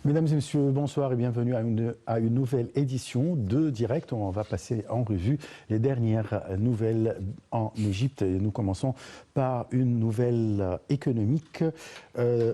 Mesdames et messieurs, bonsoir et bienvenue à une nouvelle édition de Direct. On va passer en revue les dernières nouvelles en Égypte. Et nous commençons par une nouvelle économique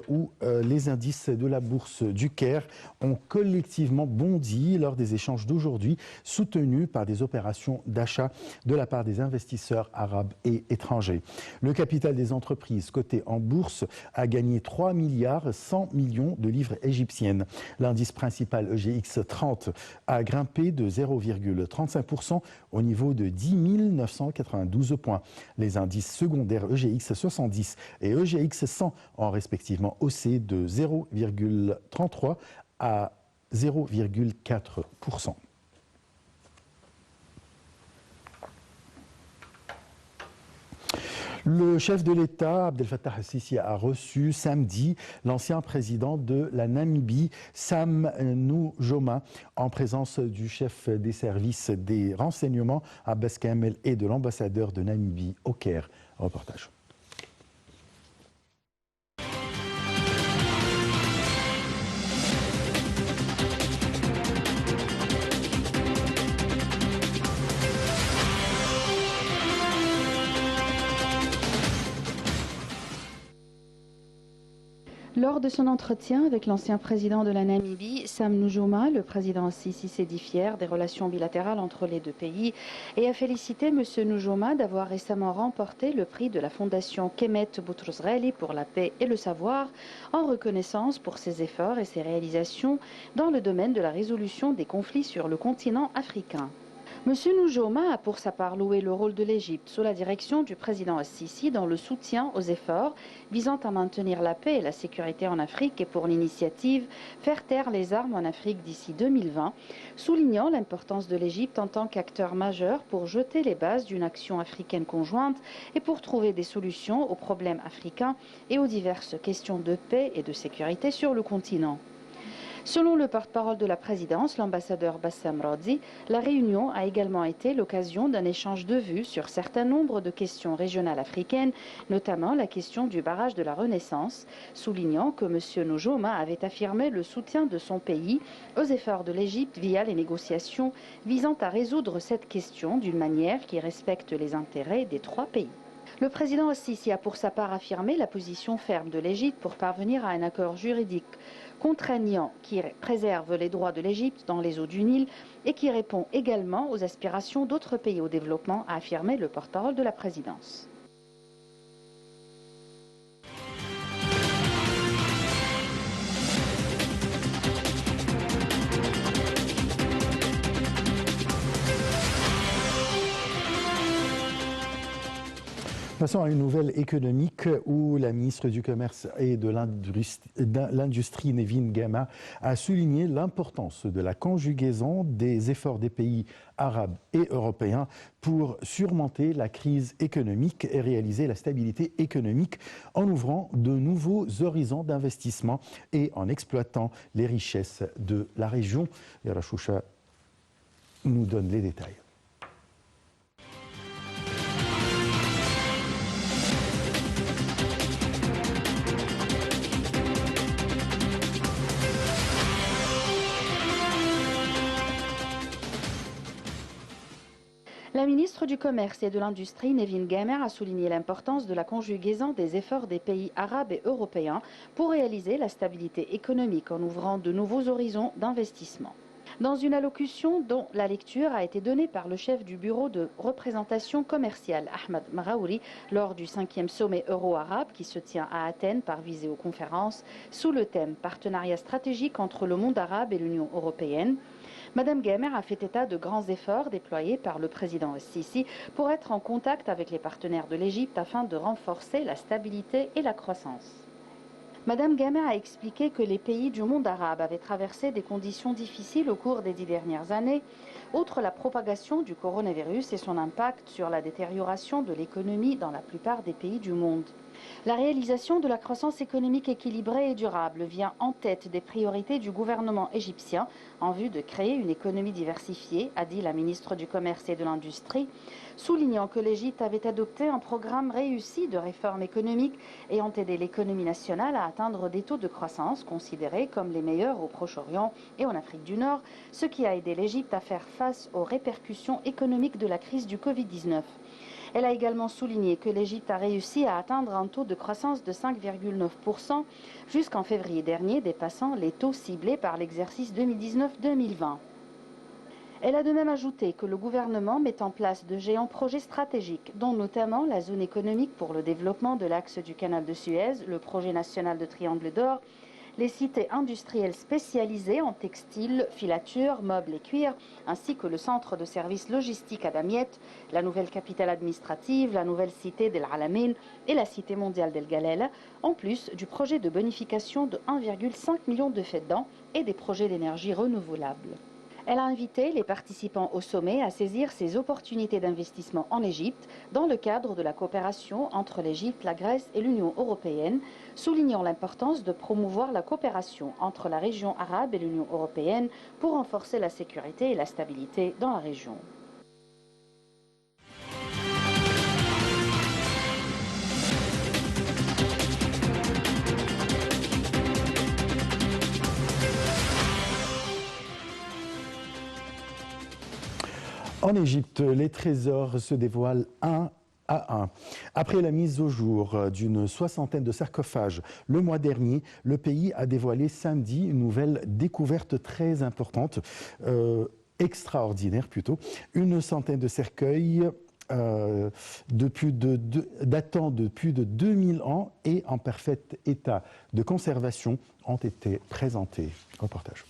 où les indices de la bourse du Caire ont collectivement bondi lors des échanges d'aujourd'hui, soutenus par des opérations d'achat de la part des investisseurs arabes et étrangers. Le capital des entreprises cotées en bourse a gagné 3 milliards 100 millions de livres égyptiennes. L'indice principal EGX 30 a grimpé de 0,35% au niveau de 10 992 points. Les indices secondaires EGX 70 et EGX 100 ont respectivement haussé de 0,33 à 0,4%. Le chef de l'État, Abdel Fattah al-Sisi, a reçu samedi l'ancien président de la Namibie, Sam Nujoma, en présence du chef des services des renseignements, Abbas Kamel, et de l'ambassadeur de Namibie au Caire. Reportage. Lors de son entretien avec l'ancien président de la Namibie, Sam Nujoma, le président Sisi s'est dit fier des relations bilatérales entre les deux pays et a félicité M. Nujoma d'avoir récemment remporté le prix de la fondation Kemet Boutros-Ghali pour la paix et le savoir, en reconnaissance pour ses efforts et ses réalisations dans le domaine de la résolution des conflits sur le continent africain. M. Nujoma a pour sa part loué le rôle de l'Égypte sous la direction du président Sisi dans le soutien aux efforts visant à maintenir la paix et la sécurité en Afrique et pour l'initiative Faire taire les armes en Afrique d'ici 2020, soulignant l'importance de l'Égypte en tant qu'acteur majeur pour jeter les bases d'une action africaine conjointe et pour trouver des solutions aux problèmes africains et aux diverses questions de paix et de sécurité sur le continent. Selon le porte-parole de la présidence, l'ambassadeur Bassam Radzi, la réunion a également été l'occasion d'un échange de vues sur certain nombre de questions régionales africaines, notamment la question du barrage de la Renaissance, soulignant que M. Nujoma avait affirmé le soutien de son pays aux efforts de l'Égypte via les négociations visant à résoudre cette question d'une manière qui respecte les intérêts des trois pays. Le président Sisi a pour sa part affirmé la position ferme de l'Égypte pour parvenir à un accord juridique contraignant qui préserve les droits de l'Égypte dans les eaux du Nil et qui répond également aux aspirations d'autres pays au développement, a affirmé le porte-parole de la présidence. Passons à une nouvelle économique où la ministre du Commerce et de l'Industrie, Nevin Gama, a souligné l'importance de la conjugaison des efforts des pays arabes et européens pour surmonter la crise économique et réaliser la stabilité économique en ouvrant de nouveaux horizons d'investissement et en exploitant les richesses de la région. Yara Choucha nous donne les détails. La ministre du Commerce et de l'Industrie, Nevin Gamer, a souligné l'importance de la conjugaison des efforts des pays arabes et européens pour réaliser la stabilité économique en ouvrant de nouveaux horizons d'investissement. Dans une allocution dont la lecture a été donnée par le chef du bureau de représentation commerciale, Ahmed Maraouri, lors du 5e sommet euro-arabe qui se tient à Athènes par visioconférence sous le thème « Partenariat stratégique entre le monde arabe et l'Union européenne », Madame Gamer a fait état de grands efforts déployés par le président Sisi pour être en contact avec les partenaires de l'Égypte afin de renforcer la stabilité et la croissance. Madame Gamer a expliqué que les pays du monde arabe avaient traversé des conditions difficiles au cours des 10 dernières années, outre la propagation du coronavirus et son impact sur la détérioration de l'économie dans la plupart des pays du monde. La réalisation de la croissance économique équilibrée et durable vient en tête des priorités du gouvernement égyptien en vue de créer une économie diversifiée, a dit la ministre du Commerce et de l'Industrie, soulignant que l'Égypte avait adopté un programme réussi de réforme économique ayant aidé l'économie nationale à atteindre des taux de croissance considérés comme les meilleurs au Proche-Orient et en Afrique du Nord, ce qui a aidé l'Égypte à faire face aux répercussions économiques de la crise du Covid-19. Elle a également souligné que l'Égypte a réussi à atteindre un taux de croissance de 5,9% jusqu'en février dernier, dépassant les taux ciblés par l'exercice 2019-2020. Elle a de même ajouté que le gouvernement met en place de géants projets stratégiques, dont notamment la zone économique pour le développement de l'axe du canal de Suez, le projet national de Triangle d'Or, les cités industrielles spécialisées en textiles, filatures, meubles et cuirs, ainsi que le centre de services logistiques à Damiette, la nouvelle capitale administrative, la nouvelle cité d'El Alamein et la cité mondiale d'El Galel, en plus du projet de bonification de 1,5 million de feddans et des projets d'énergie renouvelable. Elle a invité les participants au sommet à saisir ces opportunités d'investissement en Égypte dans le cadre de la coopération entre l'Égypte, la Grèce et l'Union européenne, soulignant l'importance de promouvoir la coopération entre la région arabe et l'Union européenne pour renforcer la sécurité et la stabilité dans la région. En Égypte, les trésors se dévoilent un à un. Après la mise au jour d'une soixantaine de sarcophages le mois dernier, le pays a dévoilé samedi une nouvelle découverte très importante, extraordinaire plutôt, une centaine de cercueils datant de plus de 2000 ans et en parfait état de conservation ont été présentés. Reportage.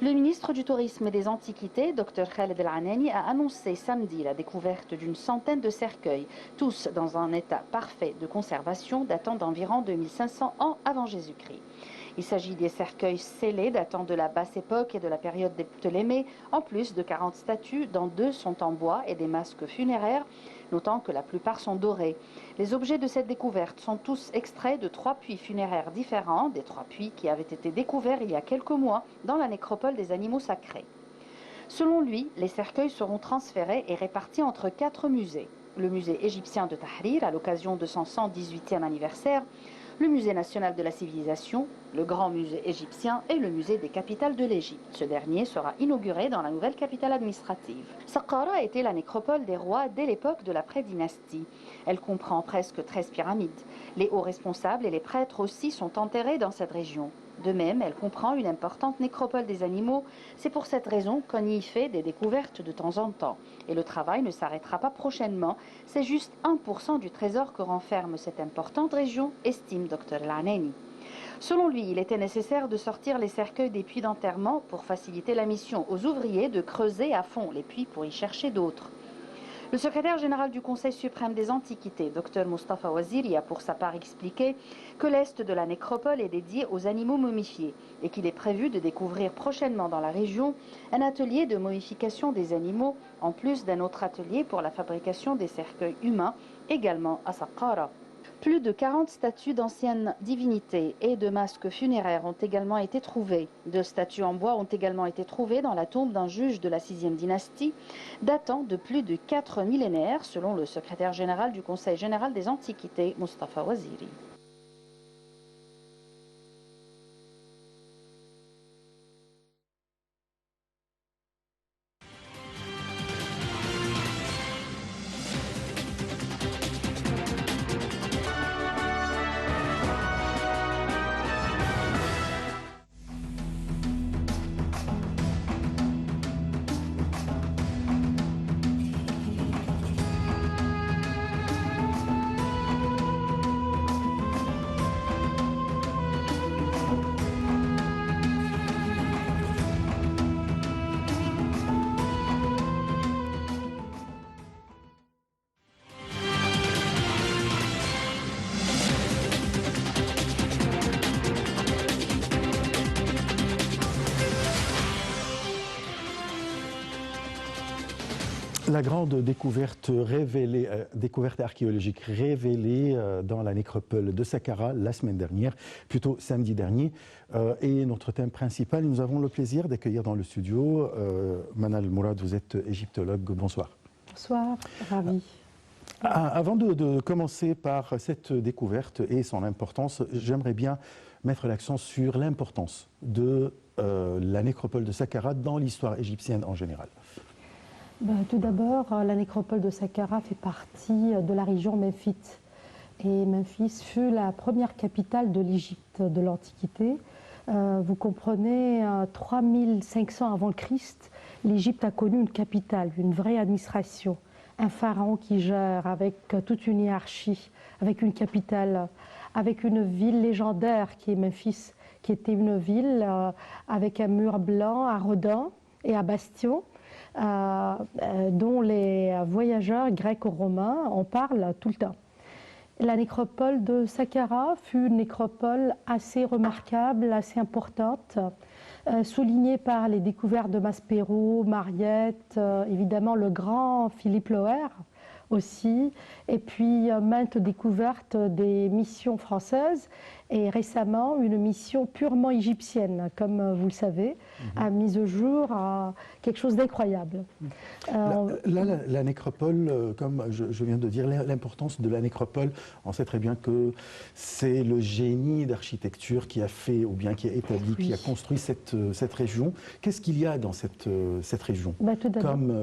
Le ministre du Tourisme et des Antiquités, Dr Khaled El Anani, a annoncé samedi la découverte d'une centaine de cercueils, tous dans un état parfait de conservation datant d'environ 2500 ans avant Jésus-Christ. Il s'agit des cercueils scellés datant de la basse époque et de la période des Ptolémées, en plus de 40 statues, dont 2 sont en bois et des masques funéraires, notant que la plupart sont dorés. Les objets de cette découverte sont tous extraits de 3 puits funéraires différents, des 3 puits qui avaient été découverts il y a quelques mois dans la nécropole des animaux sacrés. Selon lui, les cercueils seront transférés et répartis entre 4 musées. Le musée égyptien de Tahrir, à l'occasion de son 118e anniversaire, le musée national de la civilisation, le grand musée égyptien et le musée des capitales de l'Égypte. Ce dernier sera inauguré dans la nouvelle capitale administrative. Saqqara était la nécropole des rois dès l'époque de la pré-dynastie. Elle comprend presque 13 pyramides. Les hauts responsables et les prêtres aussi sont enterrés dans cette région. De même, elle comprend une importante nécropole des animaux. C'est pour cette raison qu'on y fait des découvertes de temps en temps. Et le travail ne s'arrêtera pas prochainement. C'est juste 1% du trésor que renferme cette importante région, estime Dr Laneni. Selon lui, il était nécessaire de sortir les cercueils des puits d'enterrement pour faciliter la mission aux ouvriers de creuser à fond les puits pour y chercher d'autres. Le secrétaire général du Conseil suprême des Antiquités, Dr Mustafa Waziri, a pour sa part expliqué que l'est de la nécropole est dédié aux animaux momifiés et qu'il est prévu de découvrir prochainement dans la région un atelier de momification des animaux, en plus d'un autre atelier pour la fabrication des cercueils humains, également à Saqqara. Plus de 40 statues d'anciennes divinités et de masques funéraires ont également été trouvées. 2 statues en bois ont également été trouvées dans la tombe d'un juge de la 6e dynastie, datant de plus de 4 millénaires, selon le secrétaire général du Conseil général des Antiquités, Mustafa Waziri. La grande découverte archéologique révélée dans la nécropole de Saqqara la semaine dernière, plutôt samedi dernier. Et notre thème principal, nous avons le plaisir d'accueillir dans le studio Manal Mourad, vous êtes égyptologue, bonsoir. Bonsoir, ravi. Avant de commencer par cette découverte et son importance, j'aimerais bien mettre l'accent sur l'importance de la nécropole de Saqqara dans l'histoire égyptienne en général. Tout d'abord, la nécropole de Saqqara fait partie de la région memphite. Et Memphis fut la première capitale de l'Égypte de l'Antiquité. Vous comprenez, 3500 avant le Christ, l'Égypte a connu une capitale, une vraie administration. Un pharaon qui gère avec toute une hiérarchie, avec une capitale, avec une ville légendaire qui est Memphis, qui était une ville avec un mur blanc à redans et à bastions. Dont les voyageurs greco-romains en parlent tout le temps. La nécropole de Saqqara fut une nécropole assez remarquable, assez importante, soulignée par les découvertes de Maspero, Mariette, évidemment le grand Philippe Loher aussi, et puis maintes découvertes des missions françaises, et récemment une mission purement égyptienne, comme vous le savez, a mis au jour quelque chose d'incroyable. La nécropole, comme je viens de dire, l'importance de la nécropole, on sait très bien que c'est le génie d'architecture qui a fait, ou bien qui a établi, qui a construit cette région. Qu'est-ce qu'il y a dans cette région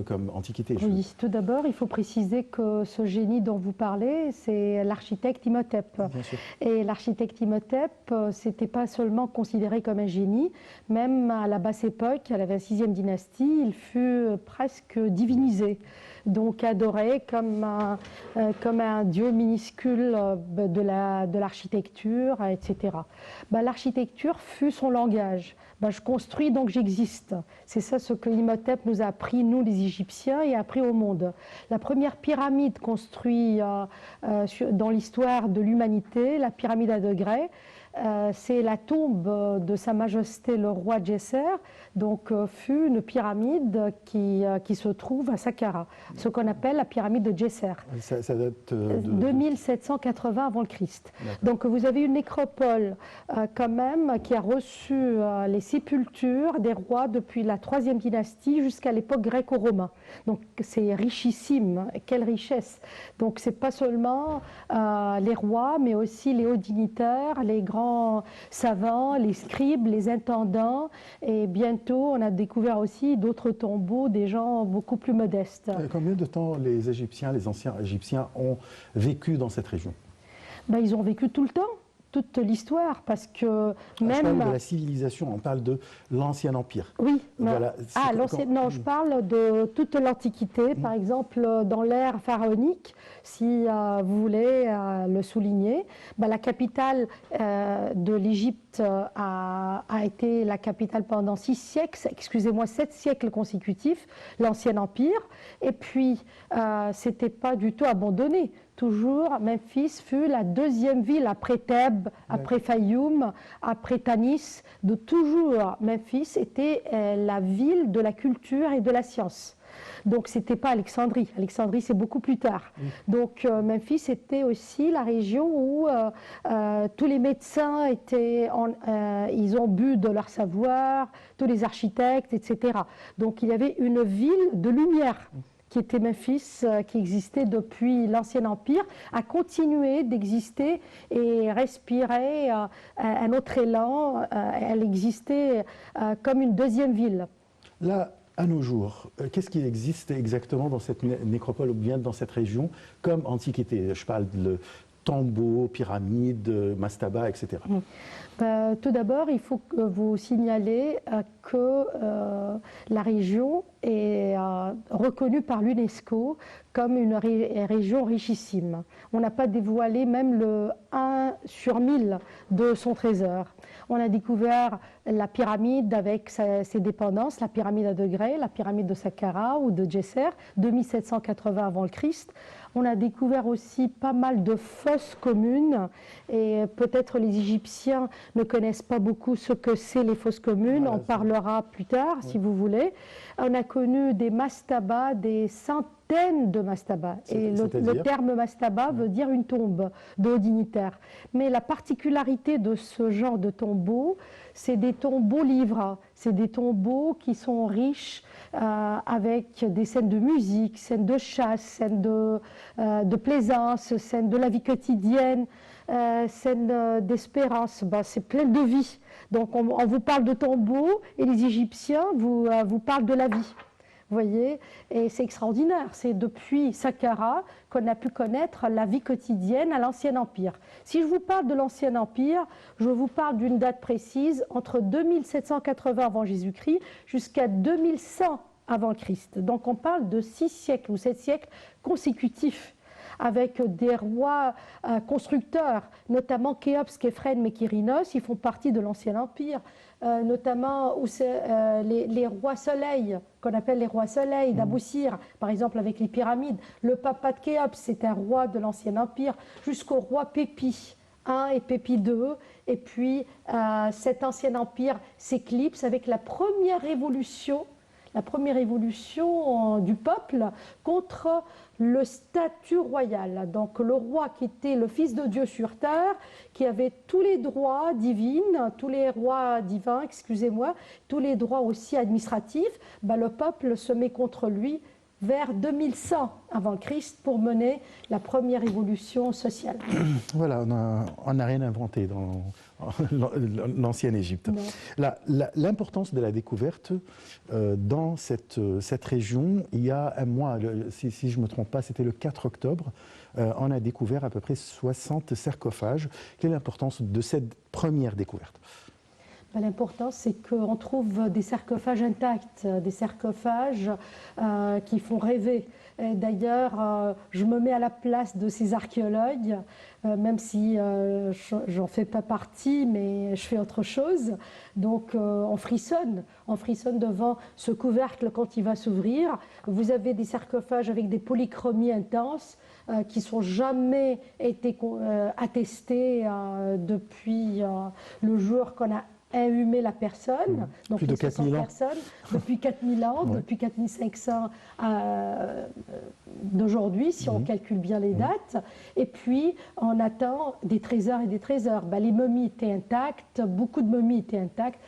comme antiquité? Oui, tout d'abord, il faut préciser que ce génie dont vous parlez, c'est l'architecte Imhotep. Et l'architecte Imhotep, c'était pas seulement considéré comme un génie, même à la basse époque, à la 26e dynastie, il fut presque divinisé, donc adoré comme un dieu minuscule de l'architecture, etc. L'architecture fut son langage. Je construis, donc j'existe. C'est ça ce que Imhotep nous a appris, nous les Égyptiens, et a appris au monde. La première pyramide construite dans l'histoire de l'humanité, la pyramide à degrés, c'est la tombe de Sa Majesté le roi Djesser, donc fut une pyramide qui se trouve à Saqqara, ce qu'on appelle la pyramide de Djesser. Ça date de 2780 avant le Christ. Donc vous avez une nécropole quand même qui a reçu les sépultures des rois depuis la 3e dynastie jusqu'à l'époque gréco-romaine. Donc c'est richissime, quelle richesse. Donc c'est pas seulement les rois, mais aussi les hauts dignitaires, les grands savants, les scribes, les intendants, et bientôt on a découvert aussi d'autres tombeaux, des gens beaucoup plus modestes. Combien de temps les Égyptiens, les anciens Égyptiens ont vécu dans cette région? Ils ont vécu tout le temps, toute l'histoire, parce que même... Je parle de la civilisation, on parle de l'Ancien Empire. Oui, voilà. Non, je parle de toute l'Antiquité, par exemple dans l'ère pharaonique, si vous voulez le souligner. La capitale de l'Égypte a été la capitale pendant 7 siècles consécutifs, l'Ancien Empire, et puis c'était pas du tout abandonné. Toujours, Memphis fut la 2e ville après Thèbes, après Fayoum, après Tanis. De toujours, Memphis était la ville de la culture et de la science. Donc ce n'était pas Alexandrie. Alexandrie, c'est beaucoup plus tard. Donc Memphis était aussi la région où tous les médecins ils ont bu de leur savoir, tous les architectes, etc. Donc il y avait une ville de lumière qui était Memphis, qui existait depuis l'Ancien Empire, a continué d'exister et respirer un autre élan. Elle existait comme une 2e ville. Là, à nos jours, qu'est-ce qui existe exactement dans cette nécropole ou bien dans cette région comme antiquité? Je parle de tombeaux, pyramides, mastaba, etc. Tout d'abord, il faut vous signaler que la région est reconnue par l'UNESCO comme une région richissime. On n'a pas dévoilé même le 1 sur 1000 de son trésor. On a découvert la pyramide avec ses dépendances, la pyramide à degrés, la pyramide de Saqqara ou de Djesser, 2780 avant le Christ. On a découvert aussi pas mal de fosses communes et peut-être les Égyptiens ne connaissent pas beaucoup ce que c'est les fosses communes, on parlera plus tard si vous voulez. On a connu des mastabas, des centaines de mastabas et le terme mastaba veut dire une tombe de haut dignitaire. Mais la particularité de ce genre de tombeaux, c'est des tombeaux livres, c'est des tombeaux qui sont riches avec des scènes de musique, scènes de chasse, scènes de plaisance, scènes de la vie quotidienne, scènes d'espérance. Ben, c'est plein de vie. Donc on vous parle de tombeaux et les Égyptiens vous parlent de la vie. Vous voyez, et c'est extraordinaire. C'est depuis Saqqara qu'on a pu connaître la vie quotidienne à l'Ancien Empire. Si je vous parle de l'Ancien Empire, je vous parle d'une date précise entre 2780 avant Jésus-Christ jusqu'à 2100 avant Christ. Donc on parle de 6 siècles ou 7 siècles consécutifs avec des rois constructeurs, notamment Khéops, Képhren, Mykérinos, ils font partie de l'Ancien Empire, notamment les rois soleils, qu'on appelle les rois soleils d'Aboussir, par exemple avec les pyramides. Le papa de Khéops, c'est un roi de l'Ancien Empire, jusqu'au roi Pépi I et Pépi II, et puis cet Ancien Empire s'éclipse avec la première révolution du peuple contre le statut royal. Donc le roi qui était le fils de Dieu sur terre, qui avait tous les droits divins, tous les droits aussi administratifs, ben, le peuple se met contre lui vers 2100 avant Christ pour mener la première révolution sociale. Voilà, on n'a rien inventé dans l'ancienne Égypte. L'importance de la découverte dans cette région, il y a un mois, si je ne me trompe pas, c'était le 4 octobre, on a découvert à peu près 60 sarcophages. Quelle est l'importance de cette première découverte ? L'important, c'est qu'on trouve des sarcophages intacts, des sarcophages qui font rêver. D'ailleurs, je me mets à la place de ces archéologues, même si j'en fais pas partie, mais je fais autre chose. Donc, on frissonne devant ce couvercle quand il va s'ouvrir. Vous avez des sarcophages avec des polychromies intenses qui n'ont jamais été attestés depuis le jour qu'on a inhumer la personne, donc plus de 4000 ans. Depuis 4000 ans, depuis 4500 d'aujourd'hui, si on calcule bien les dates. Et puis, on attend des trésors et des trésors. Ben, les momies étaient intactes, beaucoup de momies étaient intactes,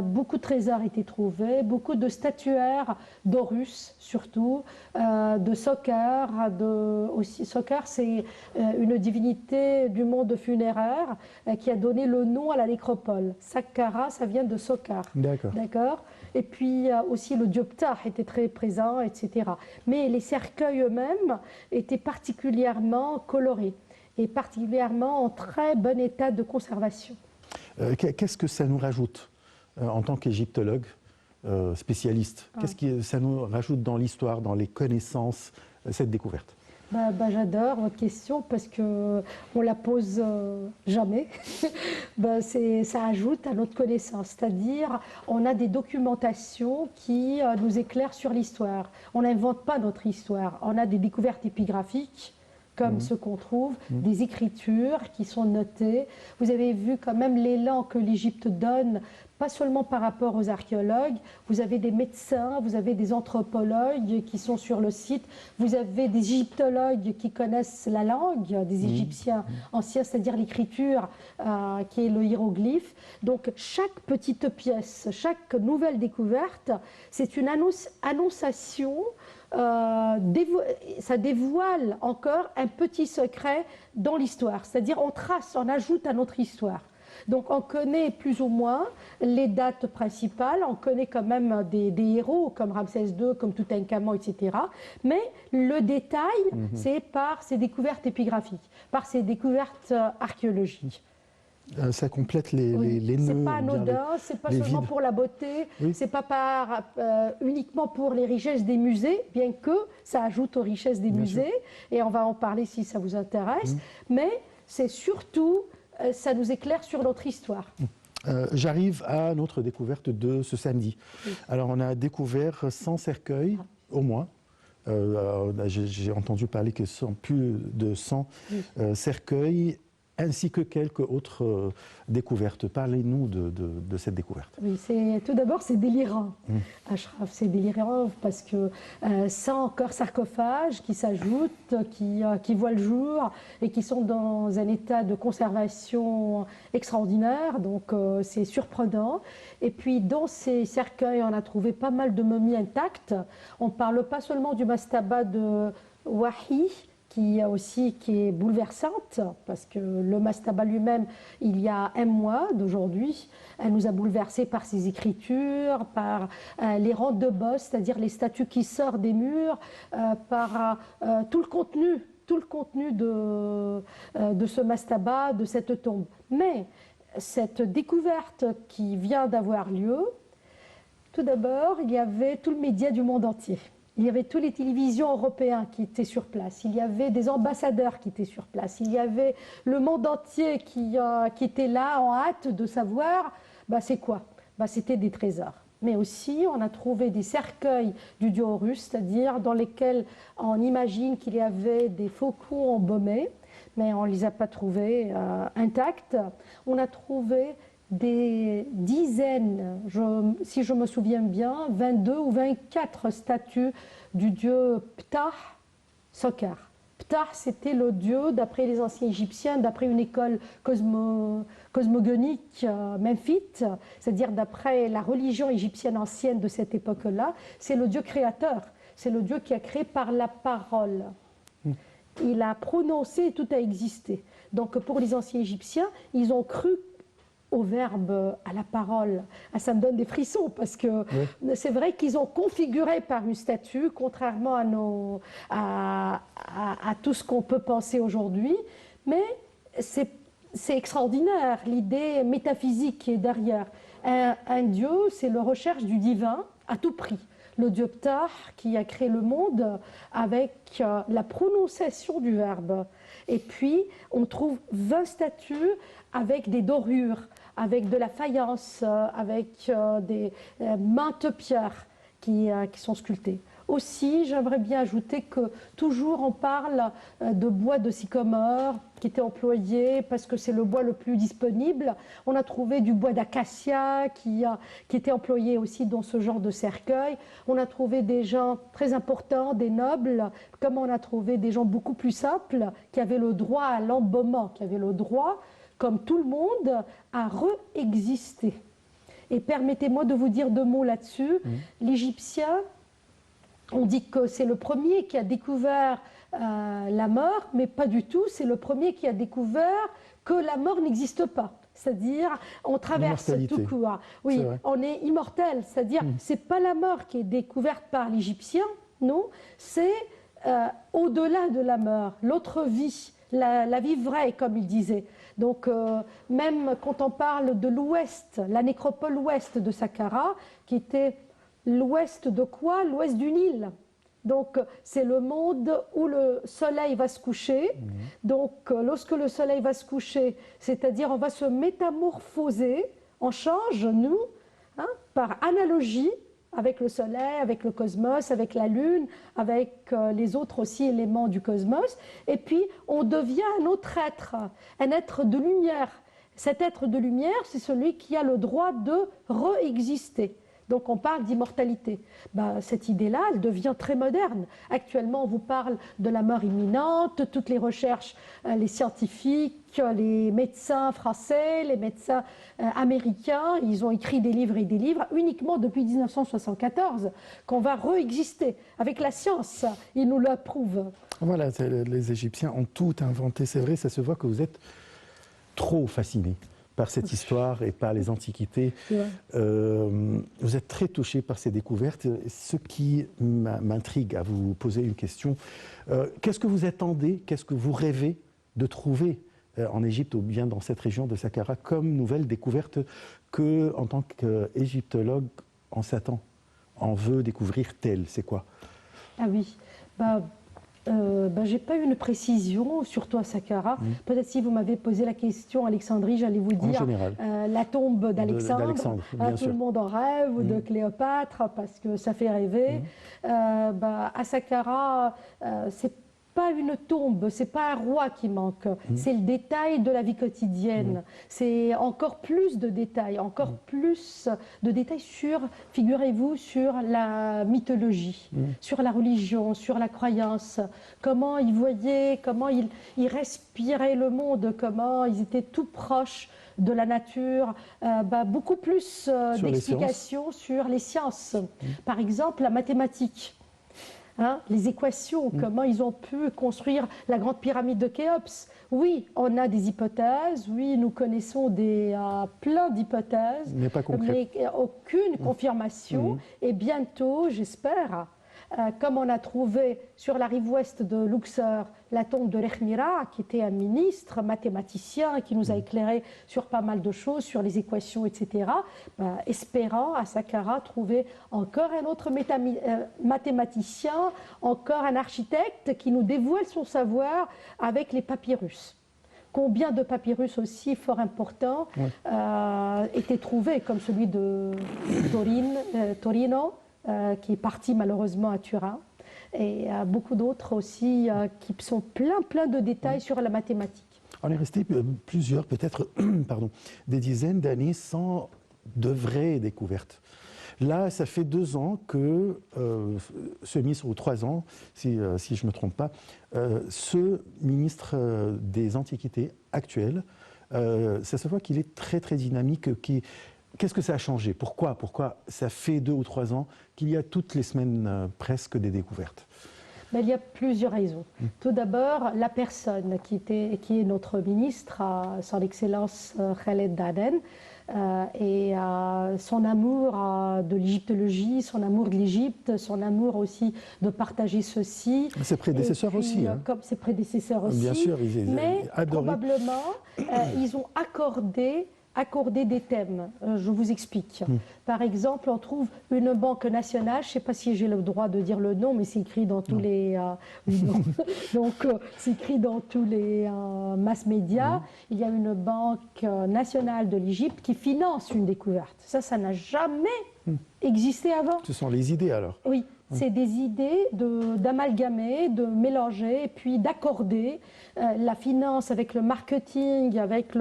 beaucoup de trésors étaient trouvés, beaucoup de statuaires d'Horus, surtout, de Sokar. Sokar, c'est une divinité du monde funéraire qui a donné le nom à la nécropole. Saqqara, ça vient de Sokar. D'accord. Et puis aussi le dieu Ptah était très présent, etc. Mais les cercueils eux-mêmes étaient particulièrement colorés et particulièrement en très bon état de conservation. Qu'est-ce que ça nous rajoute en tant qu'égyptologue spécialiste? Qu'est-ce que ça nous rajoute dans l'histoire, dans les connaissances, cette découverte? J'adore votre question parce qu'on ne la pose jamais. Ça ajoute à notre connaissance, c'est-à-dire on a des documentations qui nous éclairent sur l'histoire. On n'invente pas notre histoire, on a des découvertes épigraphiques comme ce qu'on trouve, des écritures qui sont notées. Vous avez vu quand même l'élan que l'Égypte donne, pas seulement par rapport aux archéologues, vous avez des médecins, vous avez des anthropologues qui sont sur le site, vous avez des égyptologues qui connaissent la langue des Égyptiens anciens, c'est-à-dire l'écriture qui est le hiéroglyphe. Donc chaque petite pièce, chaque nouvelle découverte, c'est une annonciation. Ça dévoile encore un petit secret dans l'histoire, c'est-à-dire on ajoute à notre histoire. Donc on connaît plus ou moins les dates principales, on connaît quand même des héros comme Ramsès II, comme Toutankhamon, etc. Mais le détail, c'est par ces découvertes épigraphiques, par ces découvertes archéologiques. Ça complète les nœuds. C'est pas anodin, c'est pas seulement pour la beauté, c'est pas uniquement pour les richesses des musées, bien que ça ajoute aux richesses des musées, et on va en parler si ça vous intéresse, mais c'est surtout, ça nous éclaire sur notre histoire. J'arrive à notre découverte de ce samedi. Oui. Alors, on a découvert 100 cercueils, au moins. J'ai entendu parler que sont plus de 100 cercueils, ainsi que quelques autres découvertes. Parlez-nous de cette découverte. Oui, tout d'abord, c'est délirant, Achraf. C'est délirant parce que 100 encore sarcophages qui s'ajoutent, qui voient le jour et qui sont dans un état de conservation extraordinaire. Donc, c'est surprenant. Et puis, dans ces cercueils, on a trouvé pas mal de momies intactes. On ne parle pas seulement du mastaba de Wahi, qui est bouleversante, parce que le mastaba lui-même, il y a un mois d'aujourd'hui, elle nous a bouleversés par ses écritures, par les rangs de boss, c'est-à-dire les statues qui sortent des murs, par tout le contenu de ce mastaba, de cette tombe. Mais cette découverte qui vient d'avoir lieu, tout d'abord, il y avait tout le média du monde entier. Il y avait toutes les télévisions européennes qui étaient sur place. Il y avait des ambassadeurs qui étaient sur place. Il y avait le monde entier qui était là en hâte de savoir c'est quoi. C'était des trésors. Mais aussi, on a trouvé des cercueils du dieu Horus, c'est-à-dire dans lesquels on imagine qu'il y avait des faucons embaumés, mais on ne les a pas trouvés intacts. On a trouvé des dizaines, si je me souviens bien, 22 ou 24 statues du dieu Ptah Sokar. Ptah, c'était le dieu, d'après les anciens Égyptiens, d'après une école cosmogonique memphite, c'est-à-dire d'après la religion égyptienne ancienne de cette époque-là, c'est le dieu créateur, c'est le dieu qui a créé par la parole. Il a prononcé et tout a existé. Donc pour les anciens Égyptiens, ils ont cru au verbe, à la parole. Ça me donne des frissons parce que c'est vrai qu'ils ont configuré par une statue, contrairement à tout ce qu'on peut penser aujourd'hui, mais c'est extraordinaire, l'idée métaphysique qui est derrière. Un dieu, c'est la recherche du divin à tout prix. Le dieu Ptah qui a créé le monde avec la prononciation du verbe. Et puis, on trouve 20 statues avec des dorures, avec de la faïence, avec des maintes pierres qui sont sculptées. Aussi, j'aimerais bien ajouter que toujours on parle de bois de sycomore qui était employé parce que c'est le bois le plus disponible. On a trouvé du bois d'acacia qui était employé aussi dans ce genre de cercueil. On a trouvé des gens très importants, des nobles, comme on a trouvé des gens beaucoup plus simples qui avaient le droit à l'embaumement, qui avaient le droit, comme tout le monde, à réexister. Et permettez-moi de vous dire deux mots là-dessus. L'Égyptien, on dit que c'est le premier qui a découvert la mort, mais pas du tout. C'est le premier qui a découvert que la mort n'existe pas. C'est-à-dire, on traverse tout court. Oui, on est immortel. C'est-à-dire, c'est pas la mort qui est découverte par l'Égyptien, non. C'est au-delà de la mort, l'autre vie, la vie vraie, comme il disait. Donc, même quand on parle de l'ouest, la nécropole ouest de Saqqara, qui était l'ouest de quoi? L'ouest du Nil. Donc, c'est le monde où le soleil va se coucher. Donc, lorsque le soleil va se coucher, c'est-à-dire on va se métamorphoser, on change, nous, par analogie, avec le soleil, avec le cosmos, avec la lune, avec les autres aussi éléments du cosmos. Et puis, on devient un autre être, un être de lumière. Cet être de lumière, c'est celui qui a le droit de réexister. Donc on parle d'immortalité. Cette idée-là, elle devient très moderne. Actuellement, on vous parle de la mort imminente, toutes les recherches, les scientifiques, les médecins français, les médecins américains, ils ont écrit des livres et des livres uniquement depuis 1974 qu'on va réexister. Avec la science, ils nous l'approuvent. Voilà, les Égyptiens ont tout inventé. C'est vrai, ça se voit que vous êtes trop fascinés par cette histoire et par les antiquités. Vous êtes très touché par ces découvertes. Ce qui m'intrigue à vous poser une question, qu'est-ce que vous attendez, qu'est-ce que vous rêvez de trouver en Égypte ou bien dans cette région de Saqqara comme nouvelle découverte que, en tant qu'égyptologue, on s'attend, on veut découvrir telle, c'est quoi? Ah oui, Je n'ai pas eu une précision, surtout à Saqqara. Peut-être si vous m'avez posé la question Alexandrie, j'allais vous dire la tombe d'Alexandre. Tout le monde en rêve, ou de Cléopâtre, parce que ça fait rêver. À Saqqara, c'est pas une tombe, c'est pas un roi qui manque, c'est le détail de la vie quotidienne. C'est encore plus de détails, sur, figurez-vous, sur la mythologie, sur la religion, sur la croyance, comment ils voyaient, comment ils respiraient le monde, comment ils étaient tout proches de la nature, beaucoup plus d'explications sur les sciences. Par exemple, la mathématique. Les équations, comment ils ont pu construire la grande pyramide de Khéops. Oui, on a des hypothèses, oui, nous connaissons plein d'hypothèses, mais pas concrètes. Mais aucune confirmation. Et bientôt, j'espère, comme on a trouvé sur la rive ouest de Luxor la tombe de Rechmira, qui était un ministre mathématicien qui nous a éclairé sur pas mal de choses, sur les équations, etc. Espérant à Saqqara trouver encore un autre mathématicien, encore un architecte qui nous dévoile son savoir avec les papyrus. Combien de papyrus aussi fort importants étaient trouvés, comme celui de Torino, qui est parti malheureusement à Turin, et beaucoup d'autres aussi qui sont plein de détails sur la mathématique. On est resté plusieurs, peut-être des dizaines d'années sans de vraies découvertes. Là, ça fait 2 ans que ce ministre, ou 3 ans, si je ne me trompe pas, ce ministre des Antiquités actuel, ça se voit qu'il est très dynamique. Qu'est-ce que ça a changé? Pourquoi ça fait 2 ou 3 ans qu'il y a toutes les semaines presque des découvertes? Il y a plusieurs raisons. Tout d'abord, la personne qui est notre ministre, son Excellence Khaled Daden, et son amour de l'égyptologie, son amour de l'Égypte, son amour aussi de partager ceci. Ses prédécesseurs puis, aussi. Comme ses prédécesseurs aussi. Bien sûr, mais adoré. Probablement, ils ont accordé des thèmes. Je vous explique. Par exemple, on trouve une banque nationale, je ne sais pas si j'ai le droit de dire le nom, mais c'est écrit dans tous les c'est écrit dans tous les mass médias. Il y a une banque nationale de l'Égypte qui finance une découverte. Ça n'a jamais existé avant. Ce sont les idées alors? Oui. C'est des idées d'amalgamer, de mélanger et puis d'accorder la finance avec le marketing, avec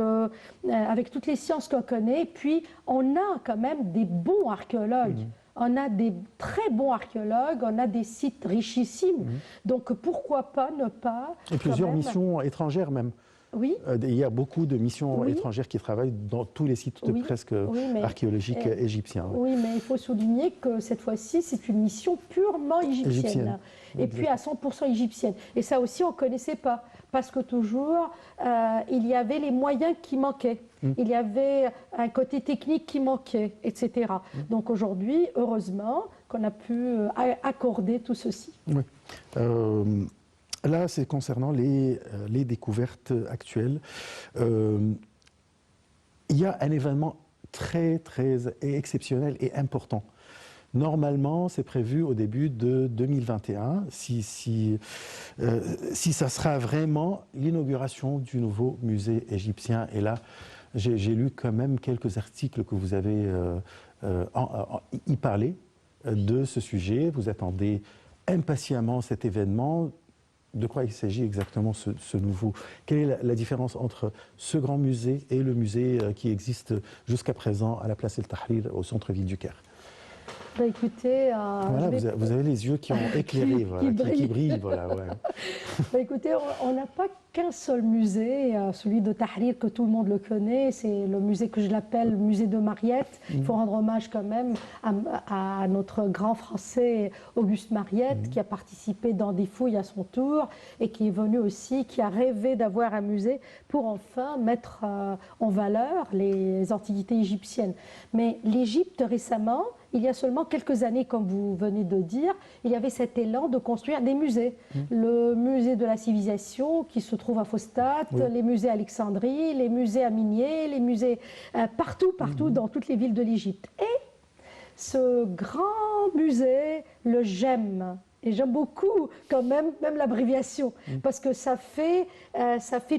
toutes les sciences qu'on connaît. Puis on a quand même des bons archéologues. On a des très bons archéologues, on a des sites richissimes. Donc pourquoi pas ne pas... Et plusieurs missions étrangères même. Oui. Il y a beaucoup de missions étrangères qui travaillent dans tous les sites presque archéologiques égyptiens. Oui, mais il faut souligner que cette fois-ci, c'est une mission purement égyptienne. Et puis à 100% égyptienne. Et ça aussi, on ne connaissait pas. Parce que toujours, il y avait les moyens qui manquaient. Il y avait un côté technique qui manquait, etc. Donc aujourd'hui, heureusement, qu'on a pu accorder tout ceci. Oui. Là, c'est concernant les découvertes actuelles. Il y a un événement très exceptionnel et important. Normalement, c'est prévu au début de 2021, si ça sera vraiment l'inauguration du nouveau musée égyptien. Et là, j'ai lu quand même quelques articles que vous avez y parlé de ce sujet. Vous attendez impatiemment cet événement. De quoi il s'agit exactement ce nouveau? Quelle est la différence entre ce grand musée et le musée qui existe jusqu'à présent à la place El Tahrir, au centre-ville du Caire? Écoutez, voilà, vous avez les yeux qui ont éclairé, qui brillent. Voilà, écoutez, on n'a pas qu'un seul musée, celui de Tahrir que tout le monde le connaît, c'est le musée que je l'appelle le musée de Mariette. Il faut rendre hommage quand même à notre grand français Auguste Mariette qui a participé dans des fouilles à son tour et qui est venu aussi, qui a rêvé d'avoir un musée pour enfin mettre en valeur les antiquités égyptiennes. Mais l'Égypte récemment, il y a seulement quelques années, comme vous venez de dire, il y avait cet élan de construire des musées. Le musée de la civilisation qui se trouve à Fostat, les musées à Alexandrie, les musées à Minier, les musées partout dans toutes les villes de l'Égypte. Et ce grand musée, le GEM, Et j'aime beaucoup quand même l'abréviation, parce que ça fait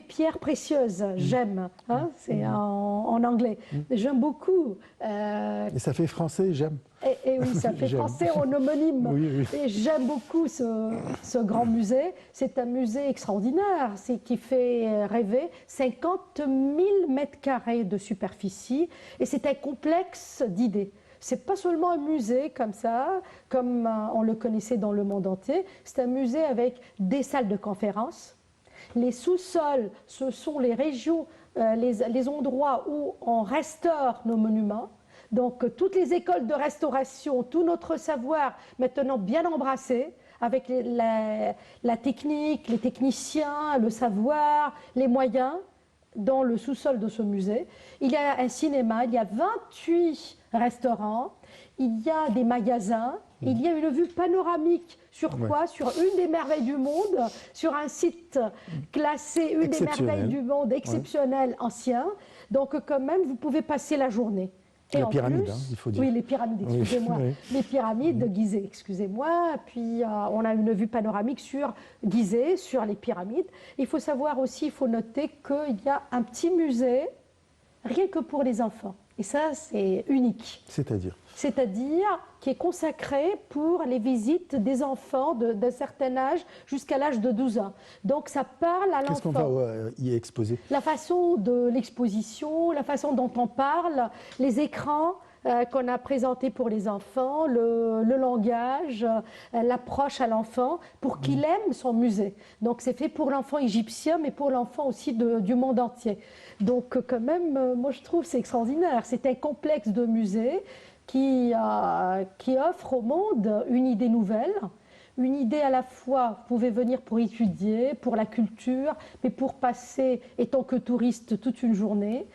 pierre précieuse, j'aime, hein, c'est en anglais. J'aime beaucoup. Et ça fait français, j'aime. Et oui, ça fait français en homonyme. Oui, oui. Et j'aime beaucoup ce grand musée. C'est un musée extraordinaire, qui fait rêver. 50 000 mètres carrés de superficie, et c'est un complexe d'idées. C'est pas seulement un musée comme ça, comme on le connaissait dans le monde entier. C'est un musée avec des salles de conférences. Les sous-sols, ce sont les régions, les endroits où on restaure nos monuments. Donc toutes les écoles de restauration, tout notre savoir maintenant bien embrassé, avec la technique, les techniciens, le savoir, les moyens, dans le sous-sol de ce musée. Il y a un cinéma, il y a 28 restaurants, il y a des magasins, il y a une vue panoramique sur quoi? Sur une des merveilles du monde, sur un site classé une des merveilles du monde exceptionnel, ancien. Donc quand même, vous pouvez passer la journée. Et les en pyramides, plus, il faut dire. Oui, les pyramides, excusez-moi. Oui. Les pyramides de Gizeh, excusez-moi. Puis on a une vue panoramique sur Gizeh, sur les pyramides. Il faut savoir aussi, il faut noter qu'il y a un petit musée, rien que pour les enfants. Et ça, c'est unique. C'est-à-dire qui est consacré pour les visites des enfants d'un certain âge jusqu'à l'âge de 12 ans. Donc ça parle à l'enfant. Qu'est-ce qu'on va y exposer? La façon de l'exposition, la façon dont on parle, les écrans qu'on a présentés pour les enfants, le langage, l'approche à l'enfant, pour qu'il aime son musée. Donc c'est fait pour l'enfant égyptien, mais pour l'enfant aussi du monde entier. Donc quand même, moi je trouve c'est extraordinaire. C'est un complexe de musées qui offre au monde une idée nouvelle, une idée à la fois, vous pouvez venir pour étudier, pour la culture, mais pour passer, étant que touriste, toute une journée,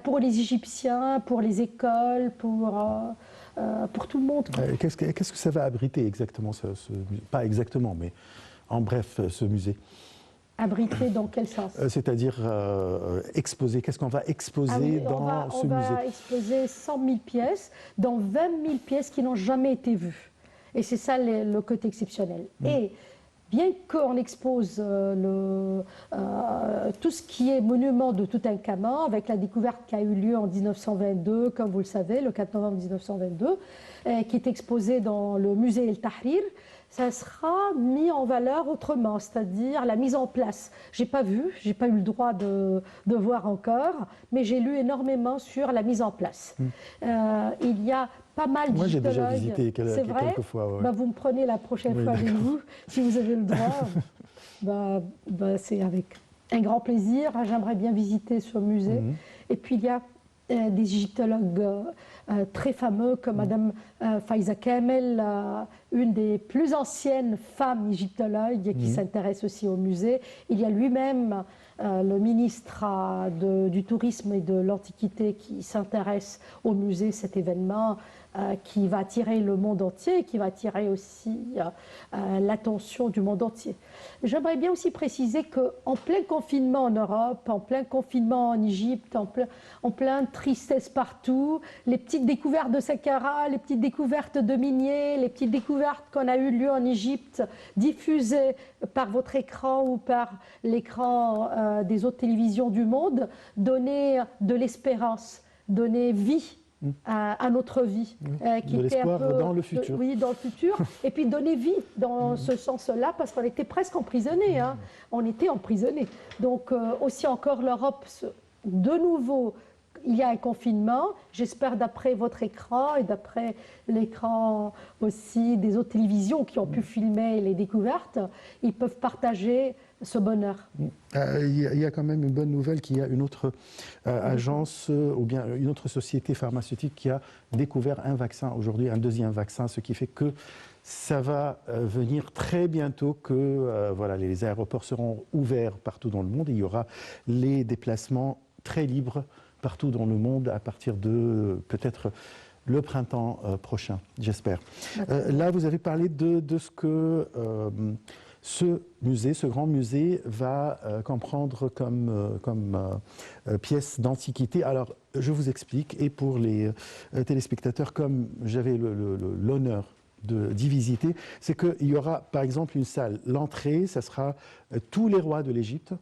pour les Égyptiens, pour les écoles, pour tout le monde. Qu'est-ce que ça va abriter exactement, pas exactement, mais en bref, ce musée? Abrité dans quel sens? C'est-à-dire exposer. Qu'est-ce qu'on va exposer dans ce musée? On va exposer 100 000 pièces dans 20 000 pièces qui n'ont jamais été vues. Et c'est ça le côté exceptionnel. Et bien qu'on expose tout ce qui est monument de Toutankhamon, avec la découverte qui a eu lieu en 1922, comme vous le savez, le 4 novembre 1922, qui est exposé dans le musée El Tahrir, ça sera mis en valeur autrement, c'est-à-dire la mise en place. J'ai pas vu, j'ai pas eu le droit de voir encore, mais j'ai lu énormément sur la mise en place. Il y a pas mal de Moi, j'ai déjà visité quelques fois. Ouais. Bah, vous me prenez la prochaine fois avec vous, si vous avez le droit. C'est avec un grand plaisir. J'aimerais bien visiter ce musée. Et puis, il y a des égyptologues très fameux comme Madame Faiza Kamel, une des plus anciennes femmes égyptologues qui s'intéresse aussi au musée. Il y a lui-même le ministre du Tourisme et de l'Antiquité qui s'intéresse au musée, cet événement qui va attirer le monde entier, qui va attirer aussi l'attention du monde entier. J'aimerais bien aussi préciser qu'en plein confinement en Europe, en plein confinement en Égypte, en plein tristesse partout, les petites découvertes de Saqqara, les petites découvertes de Minier, les petites découvertes qu'on a eu lieu en Égypte, diffusées par votre écran ou par l'écran des autres télévisions du monde, donnaient de l'espérance, donnaient vie à notre vie, qui de l'espoir dans le futur. Oui, dans le futur, et puis donner vie dans ce sens-là, parce qu'on était presque emprisonnés, hein. On était emprisonnés. Donc aussi encore l'Europe, de nouveau, il y a un confinement, j'espère d'après votre écran et d'après l'écran aussi des autres télévisions qui ont pu filmer les découvertes, ils peuvent partager ce bonheur. Il y a quand même une bonne nouvelle qu'il y a une autre agence ou bien une autre société pharmaceutique qui a découvert un vaccin aujourd'hui, un deuxième vaccin, ce qui fait que ça va venir très bientôt, que voilà, les aéroports seront ouverts partout dans le monde et il y aura les déplacements très libres partout dans le monde à partir de peut-être le printemps prochain, j'espère. Là, vous avez parlé de ce que ce musée, ce grand musée, va comprendre comme pièce d'antiquité. Alors, je vous explique, et pour les téléspectateurs, comme j'avais l'honneur d'y visiter, c'est qu'il y aura par exemple une salle. L'entrée, ça sera tous les rois de l'Égypte,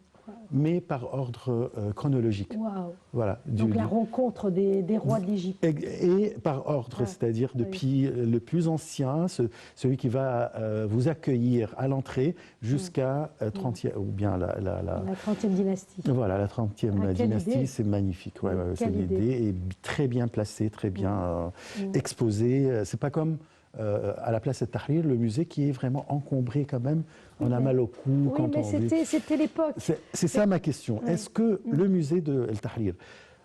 mais par ordre chronologique. Waouh. Voilà, Donc la rencontre des rois de l'Égypte. Et par ordre, c'est-à-dire depuis le plus ancien, celui qui va vous accueillir à l'entrée, jusqu'à 30e, ou bien la 30e dynastie. Voilà, la 30e dynastie, c'est magnifique. Ouais, c'est Quelle l'idée, et très bien placée, très bien exposée. C'est pas comme à la place de Tahrir, le musée qui est vraiment encombré quand même. On a mal au cou quand on vit. Mais c'était l'époque. C'est ça ma question. Est-ce que le musée de El Tahrir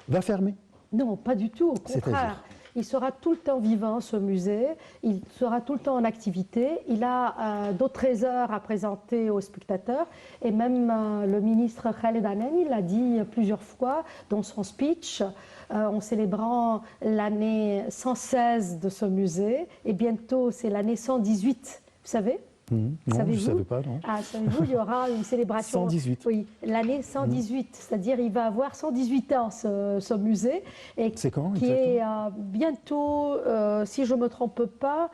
va fermer? Non, pas du tout. Au contraire. Il sera tout le temps vivant, ce musée. Il sera tout le temps en activité. Il a d'autres trésors à présenter aux spectateurs. Et même le ministre Khaled Anani l'a dit plusieurs fois dans son speech en célébrant l'année 116 de ce musée. Et bientôt, c'est l'année 118. Vous savez? Non, je ne savais pas, non. Ah, savez-vous, il y aura une célébration. 118. Oui, l'année 118, c'est-à-dire il va avoir 118 ans ce musée. C'est quand qui est bientôt, si je ne me trompe pas,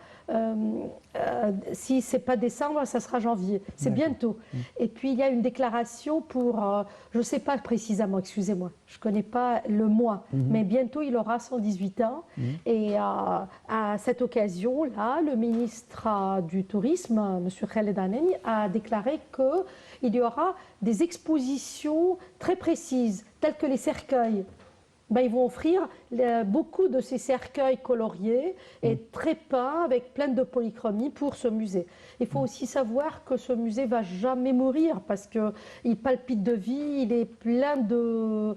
si ce n'est pas décembre, ça sera janvier. C'est bientôt. Et puis il y a une déclaration pour, je ne sais pas précisément, excusez-moi, je ne connais pas le mois, mais bientôt il aura 118 ans. Et à cette occasion-là, le ministre du Tourisme, M. Khaled Anani, a déclaré qu'il y aura des expositions très précises, telles que les cercueils. Ils vont offrir beaucoup de ces cercueils coloriés et très peints avec plein de polychromie pour ce musée. Il faut aussi savoir que ce musée ne va jamais mourir parce qu'il palpite de vie, il est plein de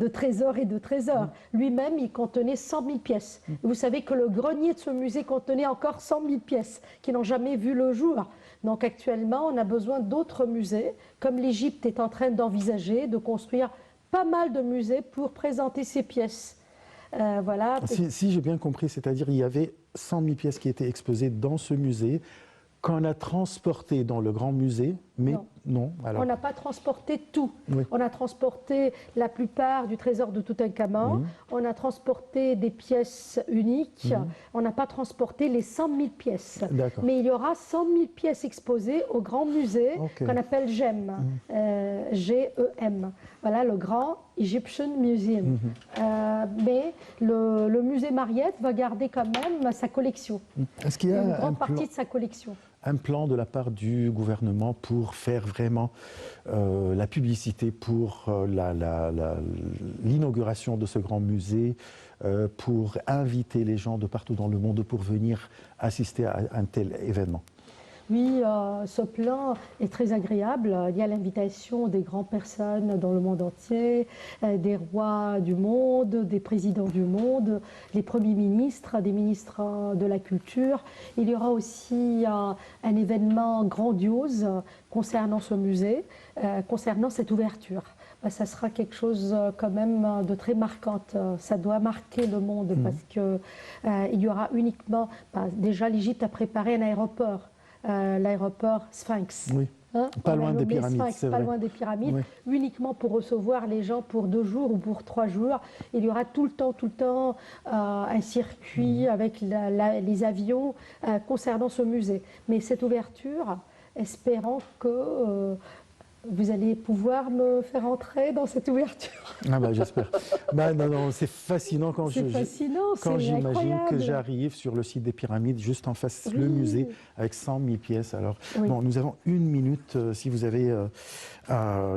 trésors et de trésors. Lui-même, il contenait 100 000 pièces. Vous savez que le grenier de ce musée contenait encore 100 000 pièces qui n'ont jamais vu le jour. Donc actuellement, on a besoin d'autres musées, comme l'Égypte est en train d'envisager de construire pas mal de musées pour présenter ces pièces. Voilà. Si j'ai bien compris, c'est-à-dire il y avait 100 000 pièces qui étaient exposées dans ce musée, qu'on a transportées dans le grand musée, mais non. Alors. On n'a pas transporté tout. Oui. On a transporté la plupart du trésor de Toutankhamon, on a transporté des pièces uniques, on n'a pas transporté les 100 000 pièces. Mais il y aura 100 000 pièces exposées au grand musée qu'on appelle GEM, G-E-M. Voilà, le Grand Egyptian Museum. Mais le musée Mariette va garder quand même sa collection. Est-ce qu'il y a une grande partie de sa collection. Un plan de la part du gouvernement pour faire vraiment la publicité pour l'inauguration de ce grand musée, pour inviter les gens de partout dans le monde pour venir assister à un tel événement? Oui, ce plan est très agréable. Il y a l'invitation des grandes personnes dans le monde entier, des rois du monde, des présidents du monde, les premiers ministres, des ministres de la culture. Il y aura aussi un événement grandiose concernant ce musée, concernant cette ouverture. Ça sera quelque chose quand même de très marquant. Ça doit marquer le monde parce qu'il y aura uniquement... déjà, l'Égypte a préparé un aéroport. L'aéroport Sphinx. Oui. Pas loin des pyramides, c'est vrai. Pas loin des pyramides, uniquement pour recevoir les gens pour 2 jours ou pour 3 jours. Il y aura tout le temps un circuit avec les avions concernant ce musée. Mais cette ouverture, espérons que vous allez pouvoir me faire entrer dans cette ouverture. Ah bah j'espère. Non, c'est fascinant quand j'imagine que j'arrive sur le site des pyramides, juste en face le musée, avec 100 000 pièces. Alors, bon, nous avons 1 minute, si vous avez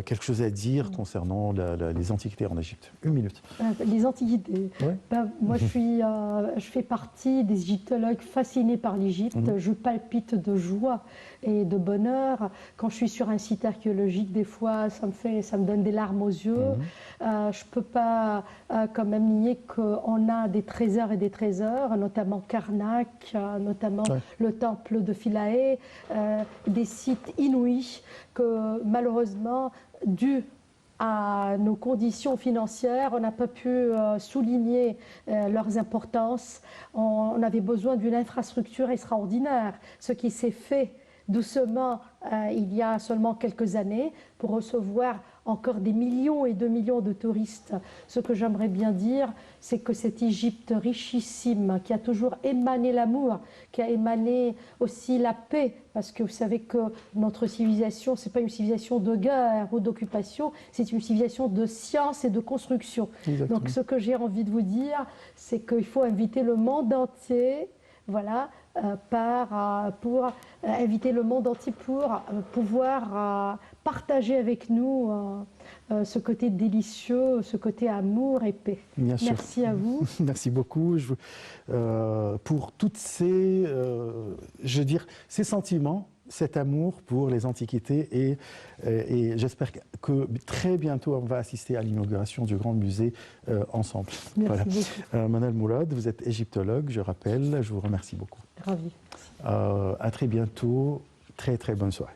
quelque chose à dire concernant les antiquités en Égypte. 1 minute. Les antiquités. Moi, je fais partie des égyptologues fascinés par l'Égypte. Je palpite de joie et de bonheur. Quand je suis sur un site archéologique, des fois, ça me donne des larmes aux yeux. Je ne peux pas quand même nier qu'on a des trésors et des trésors, notamment Karnak, notamment le temple de Philae, des sites inouïs que malheureusement, dû à nos conditions financières, on n'a pas pu souligner leurs importances. On avait besoin d'une infrastructure extraordinaire, ce qui s'est fait doucement il y a seulement quelques années pour recevoir encore des millions et de millions de touristes. Ce que j'aimerais bien dire, c'est que cette Égypte richissime, qui a toujours émané l'amour, qui a émané aussi la paix, parce que vous savez que notre civilisation, ce n'est pas une civilisation de guerre ou d'occupation, c'est une civilisation de science et de construction. Exactement. Donc ce que j'ai envie de vous dire, c'est qu'il faut inviter le monde entier, voilà, pour inviter le monde entier pour pouvoir partager avec nous ce côté délicieux, ce côté amour et paix. Bien sûr. Merci à vous. Merci beaucoup pour toutes ces, je veux dire, ces sentiments, cet amour pour les antiquités et j'espère que très bientôt on va assister à l'inauguration du grand musée ensemble. Merci beaucoup. Manal Mourad, vous êtes égyptologue, je rappelle, je vous remercie beaucoup. Ravi. À très bientôt, très très bonne soirée.